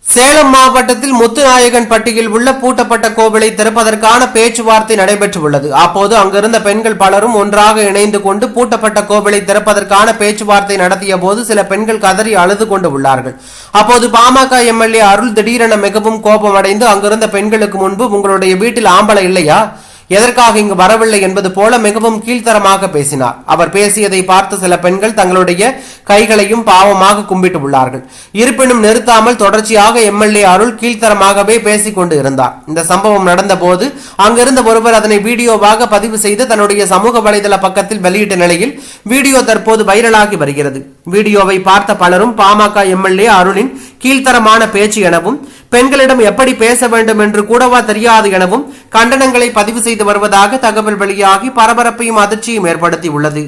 சேலம் மாவட்டத்தில் முத்துநாயகன் பட்டியில் உள்ள பூட்டப்பட்ட கோவிலை திறப்பதற்கான பேச்சுவார்த்தை நடைபெற்றுள்ளது. அப்போது அங்கிருந்த பெண்கள் பலரும் ஒன்றாக இணைந்து கொண்டு பூட்டப்பட்ட கோவிலை திறப்பதற்கான பேச்சுவார்த்தை நடத்திய போது சில பெண்கள் கதறி அழுது கொண்டு உள்ளார்கள். அப்போது பாமக எம்எல்ஏ அருள் திடீரென மிகவும் கோபமடைந்து அங்கிருந்த பெண்களுக்கு முன்பு, உங்களுடைய வீட்டில் ஆம்பளை இல்லையா, எதற்காக இங்கு வரவில்லை என்பது போல மிகவும் கீழ்த்தரமாக பேசினார். அவர் பேசியதை பார்த்து சில பெண்கள் தங்களுடைய கைகளையும் பாவமாக கும்பிட்டு உள்ளார்கள். இருப்பினும் நிறுத்தாமல் தொடர்ச்சியாக எம்எல்ஏ அருள் கீழ்த்தரமாகவே பேசிக் கொண்டு இருந்தார். இந்த சம்பவம் நடந்த போது அங்கிருந்த ஒருவர் அதனை வீடியோவாக பதிவு செய்து தன்னுடைய சமூக வலைதள பக்கத்தில் வெளியிட்ட நிலையில் வீடியோ தற்போது வைரலாகி வருகிறது. வீடியோவை பார்த்த பலரும் பாமக எம்எல்ஏ அருளின் கீழ்த்தரமான பேச்சு எனவும், பெண்களிடம் எப்படி பேச வேண்டும் என்று கூடவா தெரியாது எனவும் கண்டனங்களை பதிவு செய்து வருவதாக தகவல் வெளியாகி பரபரப்பையும் அதிர்ச்சியும் ஏற்படுத்தி உள்ளது.